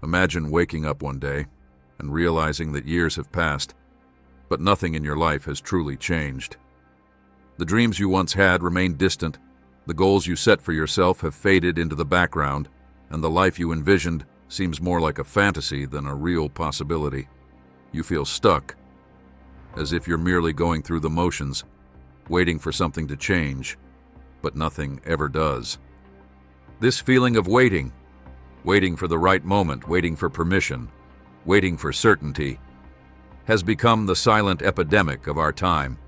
Imagine waking up one day and realizing that years have passed, but nothing in your life has truly changed. The dreams you once had remain distant, the goals you set for yourself have faded into the background, and the life you envisioned seems more like a fantasy than a real possibility. You feel stuck, as if you're merely going through the motions, waiting for something to change, but nothing ever does. This feeling of waiting for the right moment, waiting for permission, waiting for certainty, has become the silent epidemic of our time.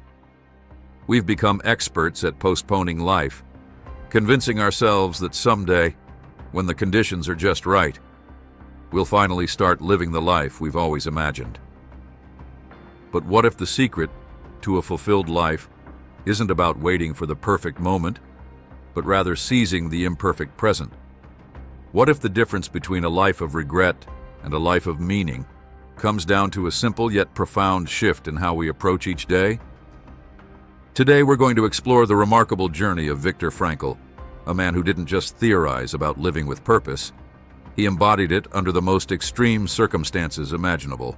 We've become experts at postponing life, convincing ourselves that someday, when the conditions are just right, we'll finally start living the life we've always imagined. But what if the secret to a fulfilled life isn't about waiting for the perfect moment, but rather seizing the imperfect present? What if the difference between a life of regret and a life of meaning comes down to a simple yet profound shift in how we approach each day? Today we're going to explore the remarkable journey of Viktor Frankl, a man who didn't just theorize about living with purpose, he embodied it under the most extreme circumstances imaginable.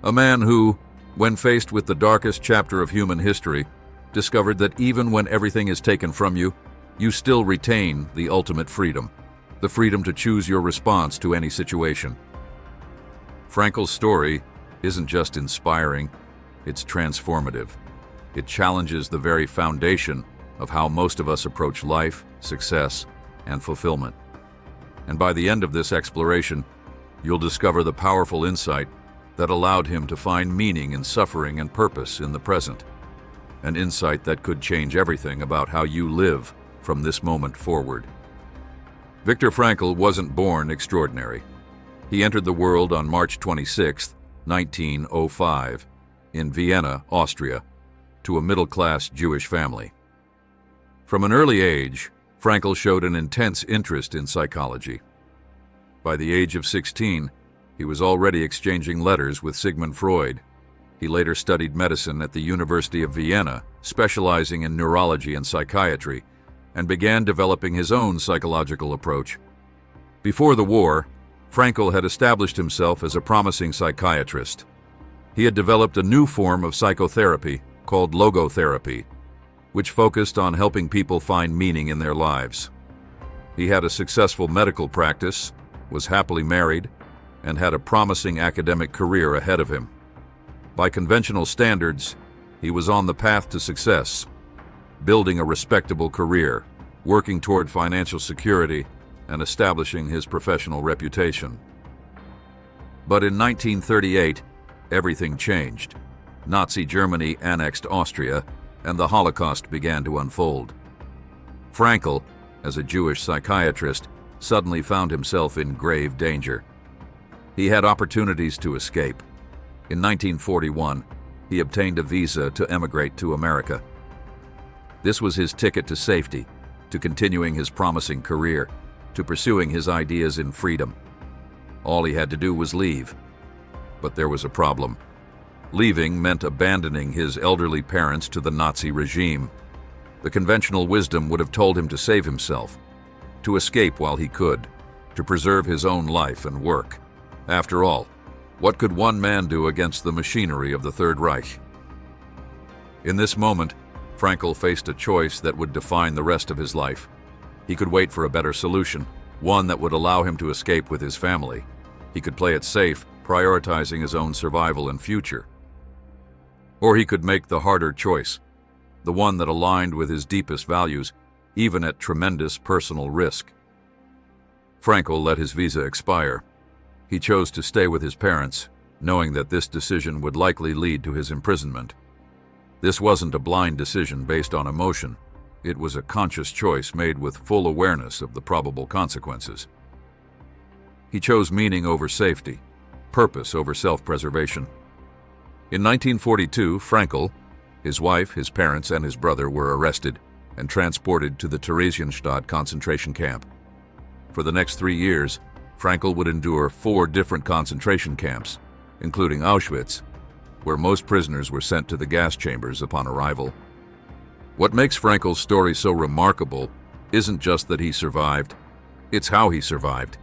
A man who, when faced with the darkest chapter of human history, discovered that even when everything is taken from you, you still retain the ultimate freedom, the freedom to choose your response to any situation. Frankl's story isn't just inspiring, it's transformative. It challenges the very foundation of how most of us approach life, success, and fulfillment. And by the end of this exploration, you'll discover the powerful insight that allowed him to find meaning in suffering and purpose in the present. An insight that could change everything about how you live from this moment forward. Viktor Frankl wasn't born extraordinary. He entered the world on March 26, 1905, in Vienna, Austria, to a middle-class Jewish family. From an early age, Frankl showed an intense interest in psychology. By the age of 16, he was already exchanging letters with Sigmund Freud. He later studied medicine at the University of Vienna, specializing in neurology and psychiatry, and began developing his own psychological approach. Before the war, Frankl had established himself as a promising psychiatrist. He had developed a new form of psychotherapy called logotherapy, which focused on helping people find meaning in their lives. He had a successful medical practice, was happily married, and had a promising academic career ahead of him. By conventional standards, he was on the path to success, building a respectable career, working toward financial security, and establishing his professional reputation. But in 1938, everything changed. Nazi Germany annexed Austria, and the Holocaust began to unfold. Frankl, as a Jewish psychiatrist, suddenly found himself in grave danger. He had opportunities to escape. In 1941, he obtained a visa to emigrate to America. This was his ticket to safety, to continuing his promising career, to pursuing his ideas in freedom. All he had to do was leave. But there was a problem. Leaving meant abandoning his elderly parents to the Nazi regime. The conventional wisdom would have told him to save himself, to escape while he could, to preserve his own life and work. After all, what could one man do against the machinery of the Third Reich? In this moment, Frankl faced a choice that would define the rest of his life. He could wait for a better solution, one that would allow him to escape with his family. He could play it safe, prioritizing his own survival and future. Or he could make the harder choice, the one that aligned with his deepest values, even at tremendous personal risk. Frankl let his visa expire. He chose to stay with his parents, knowing that this decision would likely lead to his imprisonment. This wasn't a blind decision based on emotion. It was a conscious choice made with full awareness of the probable consequences. He chose meaning over safety, purpose over self-preservation. In 1942, Frankl, his wife, his parents, and his brother were arrested and transported to the Theresienstadt concentration camp. For the next 3 years, Frankl would endure 4 different concentration camps, including Auschwitz, where most prisoners were sent to the gas chambers upon arrival. What makes Frankl's story so remarkable isn't just that he survived, it's how he survived.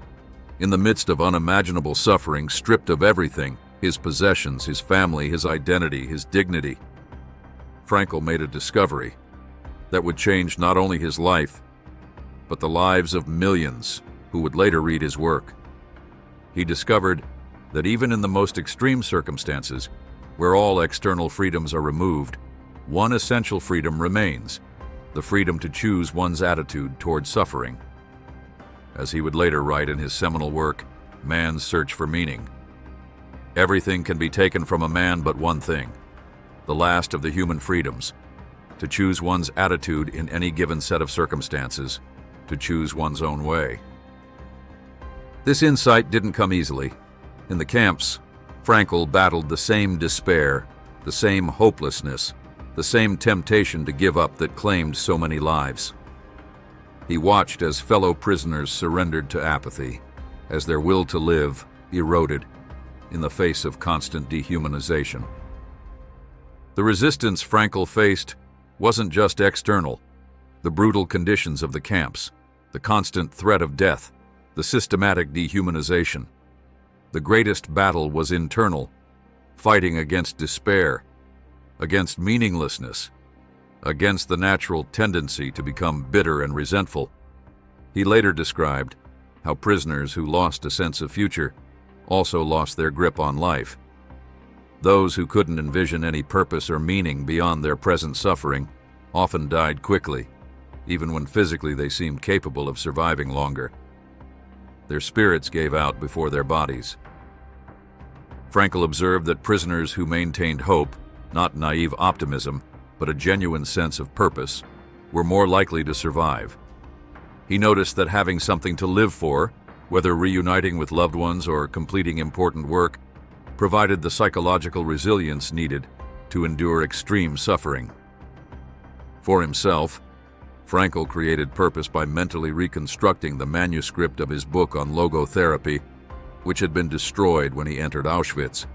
In the midst of unimaginable suffering, stripped of everything, his possessions, his family, his identity, his dignity, Frankl made a discovery that would change not only his life, but the lives of millions who would later read his work. He discovered that even in the most extreme circumstances, where all external freedoms are removed, one essential freedom remains: the freedom to choose one's attitude toward suffering. As he would later write in his seminal work, Man's Search for Meaning, everything can be taken from a man but one thing, the last of the human freedoms, to choose one's attitude in any given set of circumstances, to choose one's own way. This insight didn't come easily. In the camps, Frankl battled the same despair, the same hopelessness, the same temptation to give up that claimed so many lives. He watched as fellow prisoners surrendered to apathy, as their will to live eroded in the face of constant dehumanization. The resistance Frankl faced wasn't just external. The brutal conditions of the camps, the constant threat of death, the systematic dehumanization. The greatest battle was internal, fighting against despair, against meaninglessness, against the natural tendency to become bitter and resentful. He later described how prisoners who lost a sense of future also lost their grip on life. Those who couldn't envision any purpose or meaning beyond their present suffering often died quickly, even when physically they seemed capable of surviving longer. Their spirits gave out before their bodies. Frankl observed that prisoners who maintained hope, not naive optimism, but a genuine sense of purpose, were more likely to survive. He noticed that having something to live for, whether reuniting with loved ones or completing important work, provided the psychological resilience needed to endure extreme suffering. For himself, Frankl created purpose by mentally reconstructing the manuscript of his book on logotherapy, which had been destroyed when he entered Auschwitz.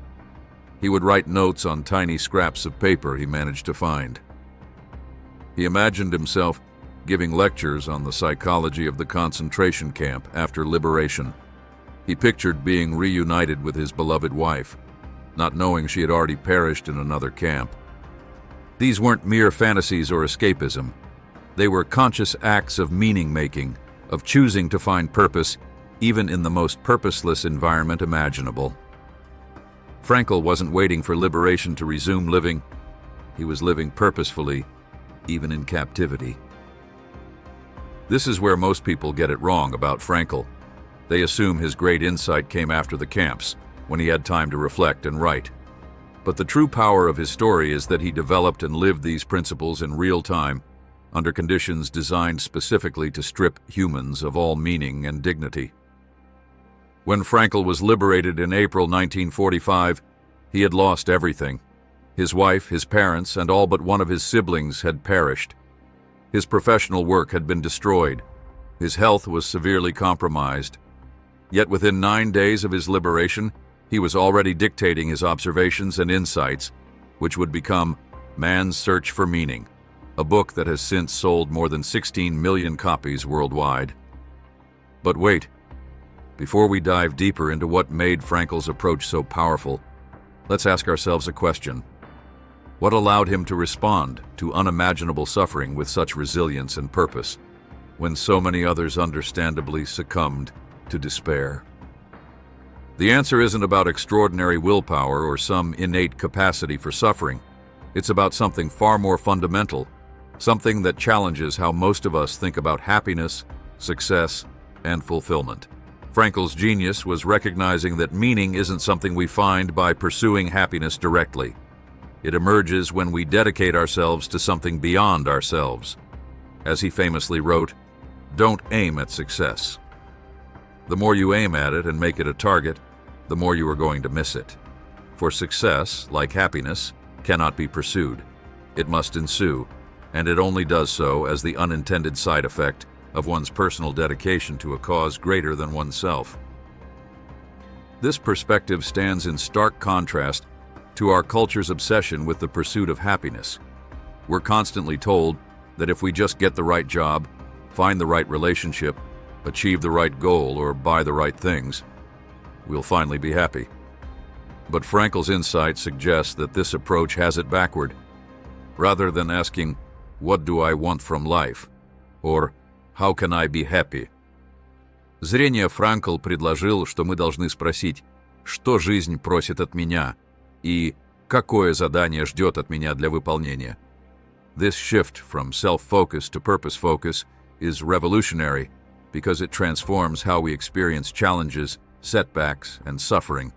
He would write notes on tiny scraps of paper he managed to find. He imagined himself giving lectures on the psychology of the concentration camp after liberation. He pictured being reunited with his beloved wife, not knowing she had already perished in another camp. These weren't mere fantasies or escapism. They were conscious acts of meaning-making, of choosing to find purpose even in the most purposeless environment imaginable. Frankl wasn't waiting for liberation to resume living. He was living purposefully, even in captivity. This is where most people get it wrong about Frankl. They assume his great insight came after the camps, when he had time to reflect and write. But the true power of his story is that he developed and lived these principles in real time, under conditions designed specifically to strip humans of all meaning and dignity. When Frankl was liberated in April 1945, he had lost everything. His wife, his parents, and all but one of his siblings had perished. His professional work had been destroyed. His health was severely compromised. Yet within 9 days of his liberation, he was already dictating his observations and insights, which would become Man's Search for Meaning, a book that has since sold more than 16 million copies worldwide. But wait, before we dive deeper into what made Frankl's approach so powerful, let's ask ourselves a question. What allowed him to respond to unimaginable suffering with such resilience and purpose, when so many others understandably succumbed to despair? The answer isn't about extraordinary willpower or some innate capacity for suffering. It's about something far more fundamental, something that challenges how most of us think about happiness, success, and fulfillment. Frankl's genius was recognizing that meaning isn't something we find by pursuing happiness directly. It emerges when we dedicate ourselves to something beyond ourselves. As he famously wrote, "Don't aim at success. The more you aim at it and make it a target, the more you are going to miss it. For success, like happiness, cannot be pursued. It must ensue, and it only does so as the unintended side effect of one's personal dedication to a cause greater than oneself." This perspective stands in stark contrast to our culture's obsession with the pursuit of happiness. We're constantly told that if we just get the right job, find the right relationship, achieve the right goal, or buy the right things, we'll finally be happy. But Frankl's insight suggests that this approach has it backward. Rather than asking, "What do I want from life?" or "How can I be happy?" Зрение Франкл предложил, что мы должны спросить, что жизнь просит от меня и какое задание ждет от меня для выполнения. This shift from self-focus to purpose focus is revolutionary because it transforms how we experience challenges, setbacks, and suffering.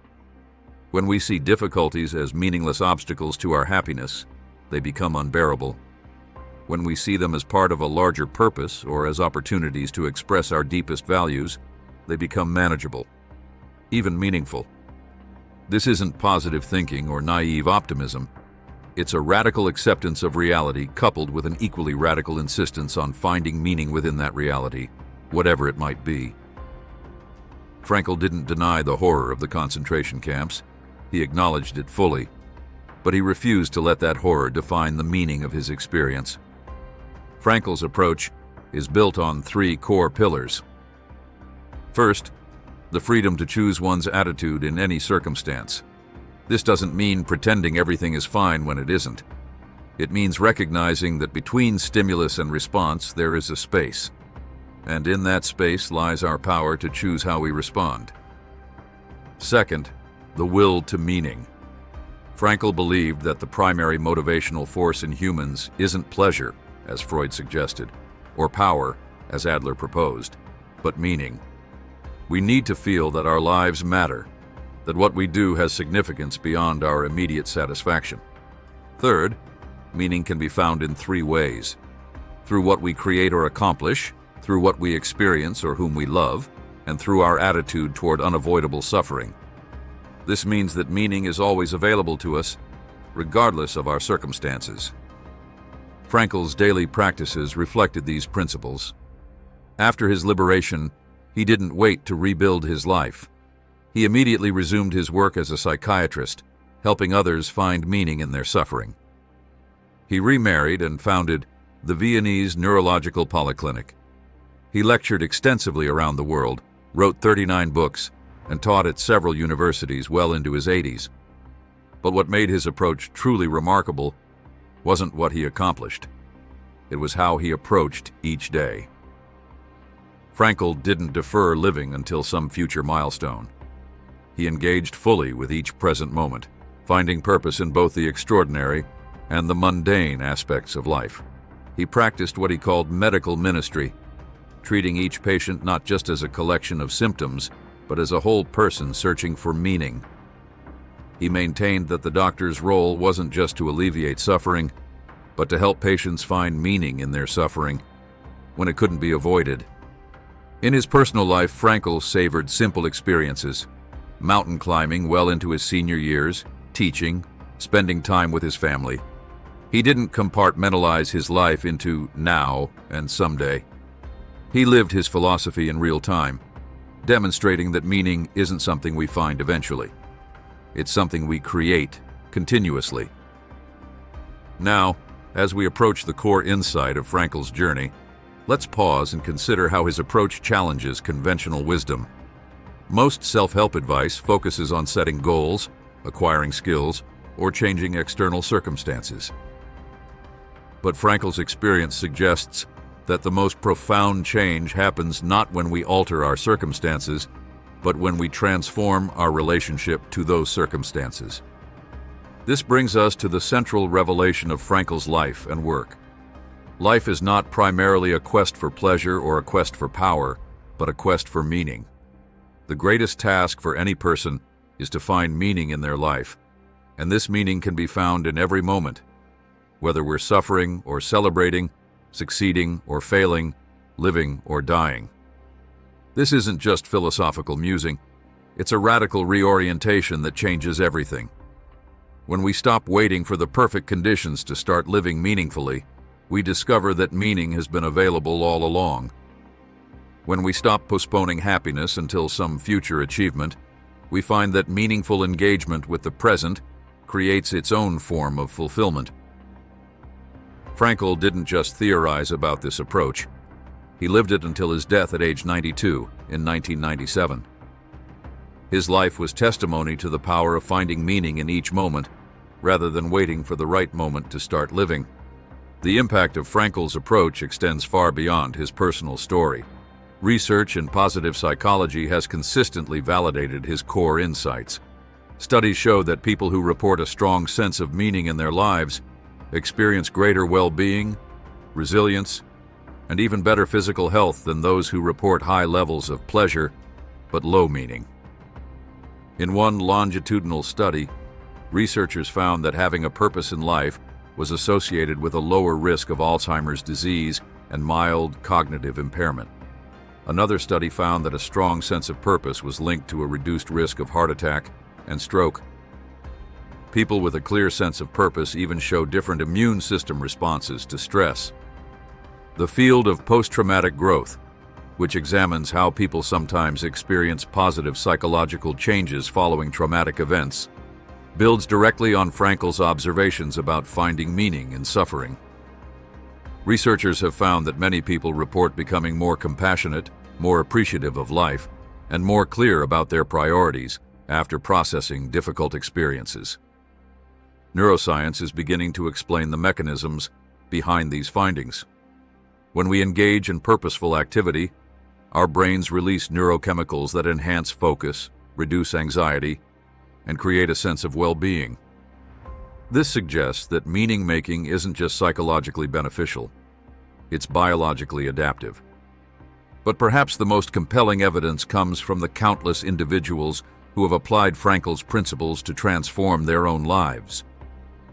When we see difficulties as meaningless obstacles to our happiness, they become unbearable. When we see them as part of a larger purpose or as opportunities to express our deepest values, they become manageable, even meaningful. This isn't positive thinking or naive optimism. It's a radical acceptance of reality coupled with an equally radical insistence on finding meaning within that reality, whatever it might be. Frankl didn't deny the horror of the concentration camps. He acknowledged it fully, but he refused to let that horror define the meaning of his experience. Frankl's approach is built on 3 core pillars. First, the freedom to choose one's attitude in any circumstance. This doesn't mean pretending everything is fine when it isn't. It means recognizing that between stimulus and response there is a space, and in that space lies our power to choose how we respond. Second, the will to meaning. Frankl believed that the primary motivational force in humans isn't pleasure, as Freud suggested, or power, as Adler proposed, but meaning. We need to feel that our lives matter, that what we do has significance beyond our immediate satisfaction. Third, meaning can be found in 3 ways: through what we create or accomplish, through what we experience or whom we love, and through our attitude toward unavoidable suffering. This means that meaning is always available to us, regardless of our circumstances. Frankl's daily practices reflected these principles. After his liberation, he didn't wait to rebuild his life. He immediately resumed his work as a psychiatrist, helping others find meaning in their suffering. He remarried and founded the Viennese Neurological Polyclinic. He lectured extensively around the world, wrote 39 books, and taught at several universities well into his 80s. But what made his approach truly remarkable wasn't what he accomplished. It was how he approached each day. Frankl didn't defer living until some future milestone. He engaged fully with each present moment, finding purpose in both the extraordinary and the mundane aspects of life. He practiced what he called medical ministry, treating each patient not just as a collection of symptoms, but as a whole person searching for meaning. He maintained that the doctor's role wasn't just to alleviate suffering, but to help patients find meaning in their suffering when it couldn't be avoided. In his personal life, Frankl savored simple experiences: mountain climbing well into his senior years, teaching, spending time with his family. He didn't compartmentalize his life into now and someday. He lived his philosophy in real time, demonstrating that meaning isn't something we find eventually. It's something we create continuously. Now, as we approach the core insight of Frankl's journey, let's pause and consider how his approach challenges conventional wisdom. Most self-help advice focuses on setting goals, acquiring skills, or changing external circumstances. But Frankl's experience suggests that the most profound change happens not when we alter our circumstances, but when we transform our relationship to those circumstances. This brings us to the central revelation of Frankl's life and work. Life is not primarily a quest for pleasure or a quest for power, but a quest for meaning. The greatest task for any person is to find meaning in their life, and this meaning can be found in every moment, whether we're suffering or celebrating, succeeding or failing, living or dying. This isn't just philosophical musing, it's a radical reorientation that changes everything. When we stop waiting for the perfect conditions to start living meaningfully, we discover that meaning has been available all along. When we stop postponing happiness until some future achievement, we find that meaningful engagement with the present creates its own form of fulfillment. Frankl didn't just theorize about this approach. He lived it until his death at age 92 in 1997. His life was testimony to the power of finding meaning in each moment, rather than waiting for the right moment to start living. The impact of Frankl's approach extends far beyond his personal story. Research in positive psychology has consistently validated his core insights. Studies show that people who report a strong sense of meaning in their lives experience greater well-being, resilience, and even better physical health than those who report high levels of pleasure but low meaning. In one longitudinal study, researchers found that having a purpose in life was associated with a lower risk of Alzheimer's disease and mild cognitive impairment. Another study found that a strong sense of purpose was linked to a reduced risk of heart attack and stroke. People with a clear sense of purpose even show different immune system responses to stress. The field of post-traumatic growth, which examines how people sometimes experience positive psychological changes following traumatic events, builds directly on Frankl's observations about finding meaning in suffering. Researchers have found that many people report becoming more compassionate, more appreciative of life, and more clear about their priorities after processing difficult experiences. Neuroscience is beginning to explain the mechanisms behind these findings. When we engage in purposeful activity, our brains release neurochemicals that enhance focus, reduce anxiety, and create a sense of well-being. This suggests that meaning-making isn't just psychologically beneficial, it's biologically adaptive. But perhaps the most compelling evidence comes from the countless individuals who have applied Frankl's principles to transform their own lives.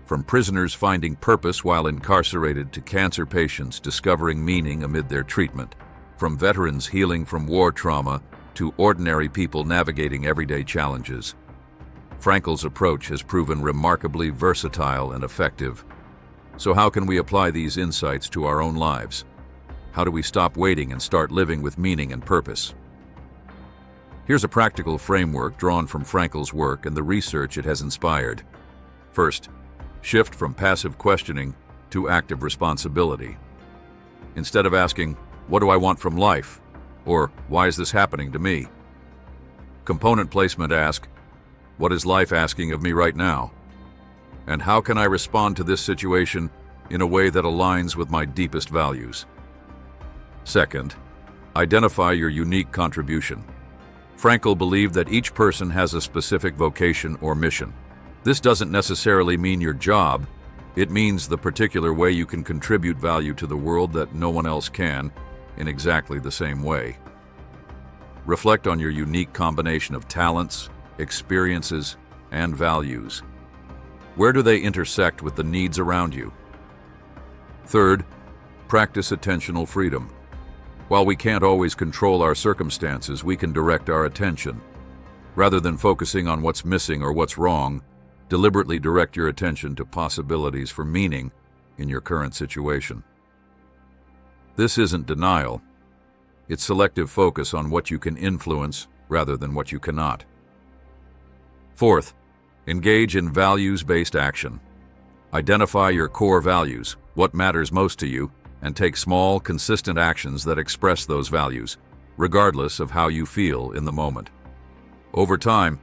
From prisoners finding purpose while incarcerated to cancer patients discovering meaning amid their treatment, from veterans healing from war trauma to ordinary people navigating everyday challenges, Frankl's approach has proven remarkably versatile and effective. So how can we apply these insights to our own lives? How do we stop waiting and start living with meaning and purpose? Here's a practical framework drawn from Frankl's work and the research it has inspired. First, shift from passive questioning to active responsibility. Instead of asking, "What do I want from life?" or "Why is this happening to me?" Component placement ask, "What is life asking of me right now? And how can I respond to this situation in a way that aligns with my deepest values?" Second, identify your unique contribution. Frankl believed that each person has a specific vocation or mission. This doesn't necessarily mean your job. It means the particular way you can contribute value to the world that no one else can in exactly the same way. Reflect on your unique combination of talents, experiences, and values. Where do they intersect with the needs around you? Third, practice attentional freedom. While we can't always control our circumstances, we can direct our attention. Rather than focusing on what's missing or what's wrong, deliberately direct your attention to possibilities for meaning in your current situation. This isn't denial. It's selective focus on what you can influence rather than what you cannot. Fourth, engage in values-based action. Identify your core values, what matters most to you, and take small, consistent actions that express those values, regardless of how you feel in the moment. Over time,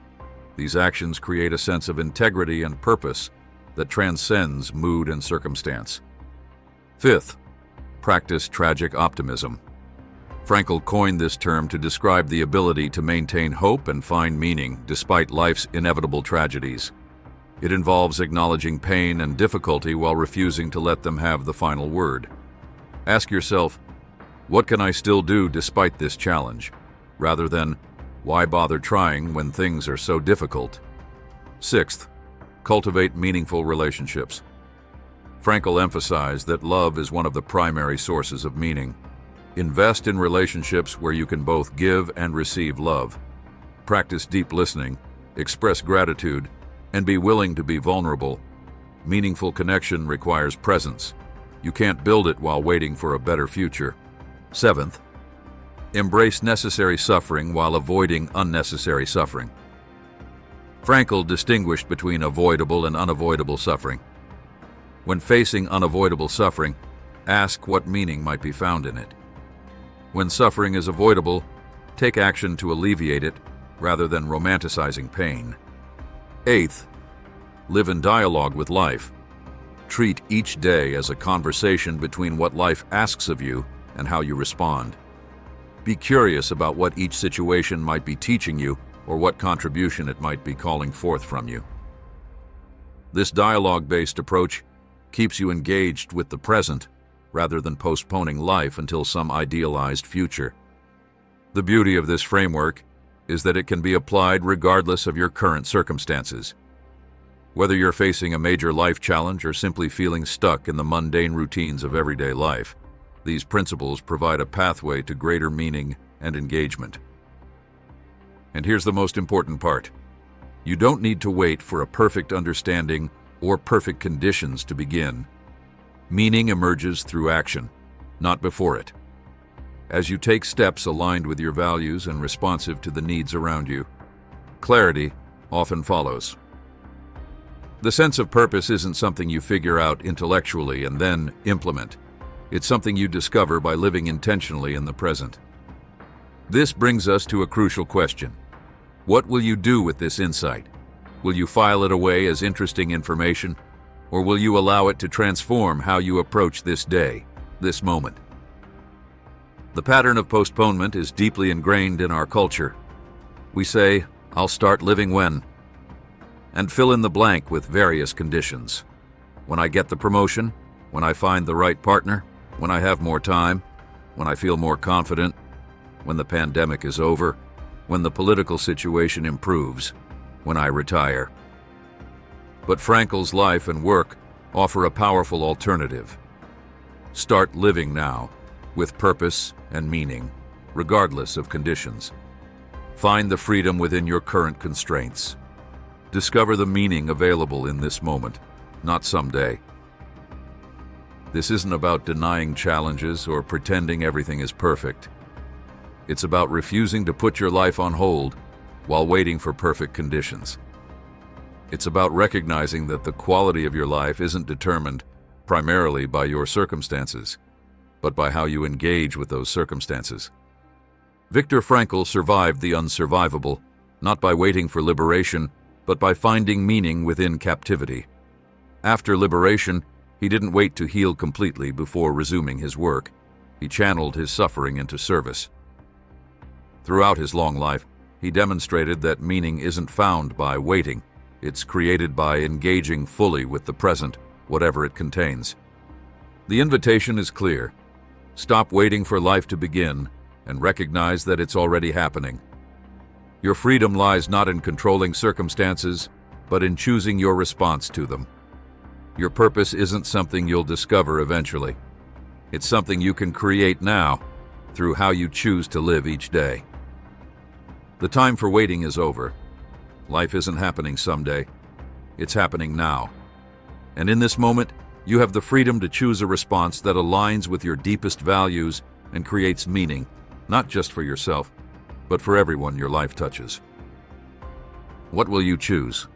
these actions create a sense of integrity and purpose that transcends mood and circumstance. Fifth, practice tragic optimism. Frankl coined this term to describe the ability to maintain hope and find meaning despite life's inevitable tragedies. It involves acknowledging pain and difficulty while refusing to let them have the final word. Ask yourself, what can I still do despite this challenge? Rather than, why bother trying when things are so difficult? Sixth, cultivate meaningful relationships. Frankl emphasized that love is one of the primary sources of meaning. Invest in relationships where you can both give and receive love. Practice deep listening, express gratitude, and be willing to be vulnerable. Meaningful connection requires presence. You can't build it while waiting for a better future. Seventh, embrace necessary suffering while avoiding unnecessary suffering. Frankl distinguished between avoidable and unavoidable suffering. When facing unavoidable suffering, ask what meaning might be found in it. When suffering is avoidable, take action to alleviate it rather than romanticizing pain. Eighth, live in dialogue with life. Treat each day as a conversation between what life asks of you and how you respond. Be curious about what each situation might be teaching you or what contribution it might be calling forth from you. This dialogue-based approach keeps you engaged with the present rather than postponing life until some idealized future. The beauty of this framework is that it can be applied regardless of your current circumstances. Whether you're facing a major life challenge or simply feeling stuck in the mundane routines of everyday life, these principles provide a pathway to greater meaning and engagement. And here's the most important part. You don't need to wait for a perfect understanding or perfect conditions to begin. Meaning emerges through action, not before it. As you take steps aligned with your values and responsive to the needs around you, clarity often follows. The sense of purpose isn't something you figure out intellectually and then implement. It's something you discover by living intentionally in the present. This brings us to a crucial question. What will you do with this insight? Will you file it away as interesting information, or will you allow it to transform how you approach this day, this moment? The pattern of postponement is deeply ingrained in our culture. We say, "I'll start living when," and fill in the blank with various conditions. When I get the promotion, when I find the right partner, when I have more time, when I feel more confident, when the pandemic is over, when the political situation improves, when I retire. But Frankl's life and work offer a powerful alternative. Start living now, with purpose and meaning, regardless of conditions. Find the freedom within your current constraints. Discover the meaning available in this moment, not someday. This isn't about denying challenges or pretending everything is perfect. It's about refusing to put your life on hold while waiting for perfect conditions. It's about recognizing that the quality of your life isn't determined primarily by your circumstances, but by how you engage with those circumstances. Viktor Frankl survived the unsurvivable, not by waiting for liberation, but by finding meaning within captivity. After liberation, he didn't wait to heal completely before resuming his work. He channeled his suffering into service. Throughout his long life, he demonstrated that meaning isn't found by waiting. It's created by engaging fully with the present, whatever it contains. The invitation is clear. Stop waiting for life to begin and recognize that it's already happening. Your freedom lies not in controlling circumstances, but in choosing your response to them. Your purpose isn't something you'll discover eventually. It's something you can create now through how you choose to live each day. The time for waiting is over. Life isn't happening someday. It's happening now. And in this moment, you have the freedom to choose a response that aligns with your deepest values and creates meaning, not just for yourself, but for everyone your life touches. What will you choose?